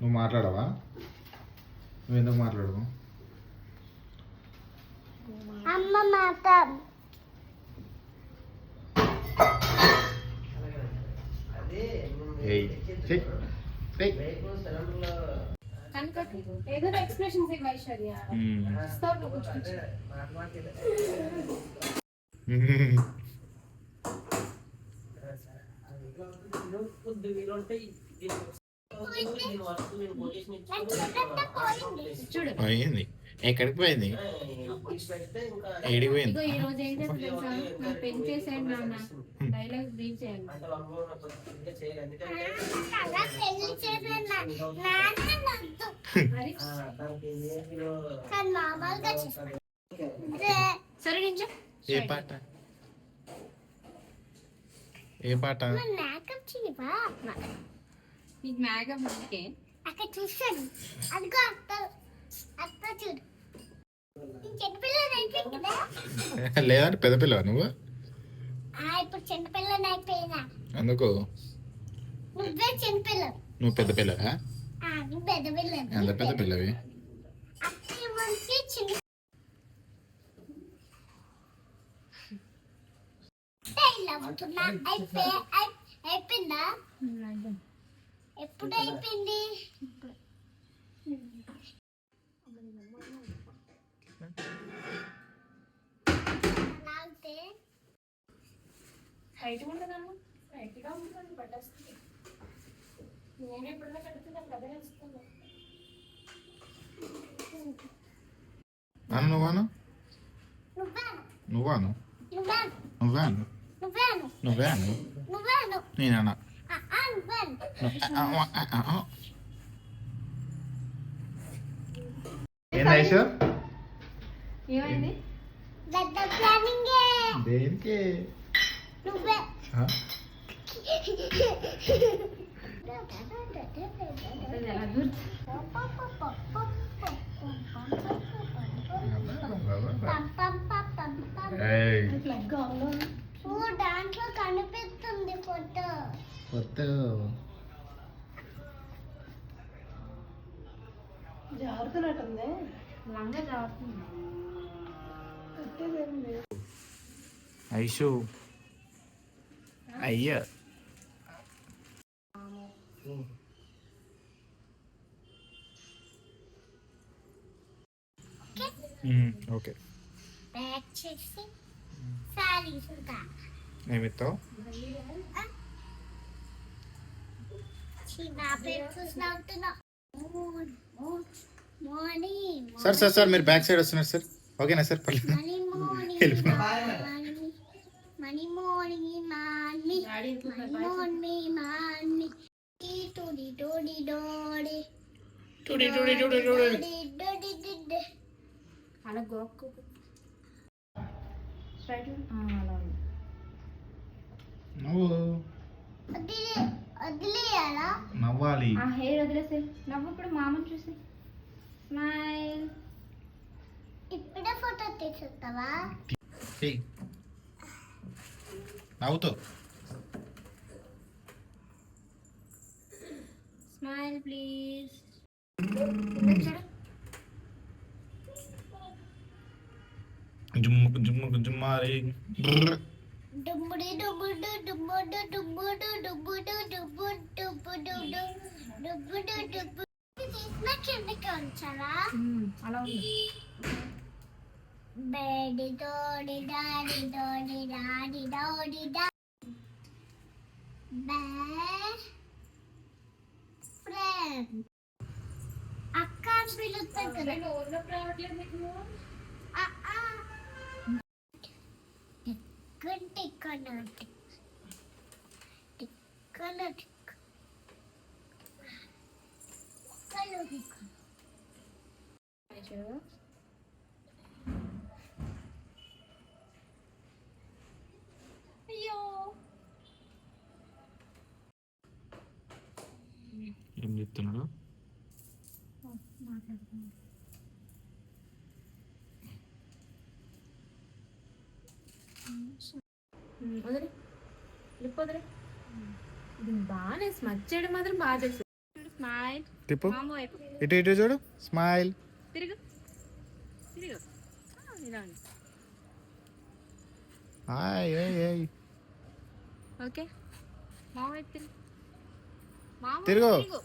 నువ్వు మాట్లాడవా? నువ్వు ఎందుకు మాట్లాడవు? అమ్మ మాట ఏదో ఎక్స్ప్రెషన్స్ ఐశ్వర్య చూడు పోయింది. ఎక్కడికి పోయింది? ఏడికి పోయింది? ఈ రోజు ఏం చేస్తా తెలుసా? నాకు పెన్ చేసాడు నాన్న, డైలాగ్ రీడ్ చేయాలి. సరే నింజా. ఏ పాట? ఏ పాట? మేకప్ చేయవా? నీకు మేకప్ ఓకే. అక్కడ చూసాను. అదిగో అత్త అత్త చూడు. చిన్నపిల్లని అయిపోయింది కదా? లేదంటే పెద్ద పిల్ల నువ్వు? ఇప్పుడు చిన్నపిల్లని అయిపోయినా. అందుకు నువ్వే చిన్నపిల్ల. నువ్వు పెద్ద పిల్లవా? నువ్వు పెద్ద పిల్ల. ఎంత పెద్ద పిల్లవి? అప్పటి నుంచి చిన్న అయిపోయిందా? ఎప్పుడు అయిపోయింది? హైట్ ఉండదమ్మా, హైట్గా ఉంటుంది పట్టేస్తుంది. నేను ఎప్పుడైనా కడుతున్నా కథ వేస్తాను. నువ్వాను నువ్వాను నువ్వాను నువ్వాను నేనా? ఏమైంది? దేనికి? నువ్వే ఎలా గుర్తు? దాంట్లో కనిపిస్తుంది ఫోటో. జారుతున్నట్టుంది, లంగా జారుతుంది. ఐషు అయ్యా ఓకే. ప్యాక్ చేసి సారీస్ ఉంటా. ఏమిస్తావు? సార్ సార్ సార్ మీరు బ్యాక్ సైడ్ వస్తున్నారు సార్. ఓకేనా సార్? పర్లేదు. అలా గోక్కు స్ట్రైట్ అలా నవ్వాలి. ఆ హెయిర్ వదిలేసే. నవ్వు ఇప్పుడు మామని చూసి. స్మైల్. ఇప్పుడే ఫోటో తీసుకుంటావా? నవ్వుతో స్మైల్ ప్లీజ్. జుమ్ముకు జుమ్ముకు జుమ్మారి. డుమ్ముడి డుమ్ముడు డుమ్ముడు డుమ్ముడు డుమ్ముడు డుమ్ముడు డుమ్ముడు డుమ్ముడు డుమ్ముడు తీసిన కిందకి ఉంచాలా? అలా ఉంది. బేడి దోడి డాడి దోడి డాడి దోడి డా బే ఫ్రెండ్ అక్క పిలుస్తాను కదా. అయ్యో ఏం చెప్తున్నాడు? వదిలే లిప్ వదిలే. ఇది బాగానే స్మచ్ చేయడం మాత్రం బాగా చేస్తుంది. స్మైల్. తిప్పు మామ వైపు ఇటు ఇటు చూడు స్మైల్. తిరుగు తిరుగు. ఇలా ఉంది. హాయ్ ఏయ్ ఏయ్ ఓకే మామ వైపు తిరుగు. మామ తిరుగు. తిరుగు.